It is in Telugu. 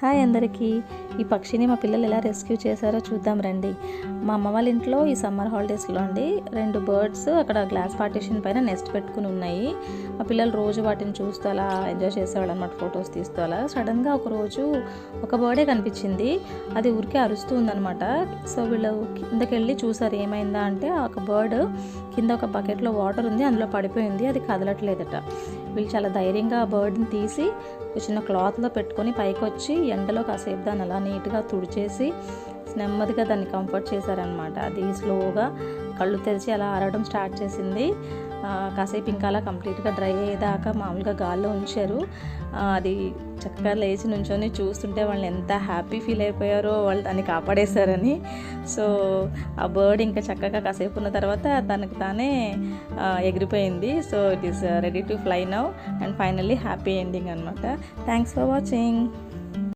హాయ్ అందరికీ. ఈ పక్షిని మా పిల్లలు ఎలా రెస్క్యూ చేశారో చూద్దాం రండి. మా అమ్మ వాళ్ళ ఇంట్లో ఈ సమ్మర్ హాలిడేస్లో అండి 2 బర్డ్స్ అక్కడ గ్లాస్ పార్టీషన్ పైన నెస్ట్ పెట్టుకుని ఉన్నాయి. మా పిల్లలు రోజు వాటిని చూస్తూ అలా ఎంజాయ్ చేసేవాళ్ళు అనమాట, ఫొటోస్ తీస్తూ. అలా సడన్గా ఒకరోజు ఒక బర్డే కనిపించింది. అది ఊరికే అరుస్తూ ఉందనమాట. సో వీళ్ళు కిందకి వెళ్ళి చూసారు ఏమైందా అంటే, ఒక బర్డ్ కింద ఒక బకెట్లో వాటర్ ఉంది, అందులో పడిపోయింది, అది కదలట్లేదట. వీళ్ళు చాలా ధైర్యంగా ఆ బర్డ్ని తీసి చిన్న క్లాత్లో పెట్టుకొని పైకి వచ్చి ఎండలో కాసేపు దాన్ని అలా నీట్గా తుడిచేసి నెమ్మదిగా దాన్ని కంఫర్ట్ చేశారనమాట. అది స్లోగా కళ్ళు తెరిచి అలా ఆరడం స్టార్ట్ చేసింది. కాసేపు ఇంకా అలా కంప్లీట్గా డ్రై అయ్యేదాకా మామూలుగా గాల్లో ఉంచారు. అది చక్కగా లేచి నుంచొని చూస్తుంటే వాళ్ళు ఎంత హ్యాపీ ఫీల్ అయిపోయారో, వాళ్ళు దాన్ని కాపాడేశారని. సో ఆ బర్డ్ ఇంకా చక్కగా కాసేపు ఉన్న తర్వాత తనకు తానే ఎగిరిపోయింది. So it is ready to fly now and finally happy ending అనమాట. Thanks for watching.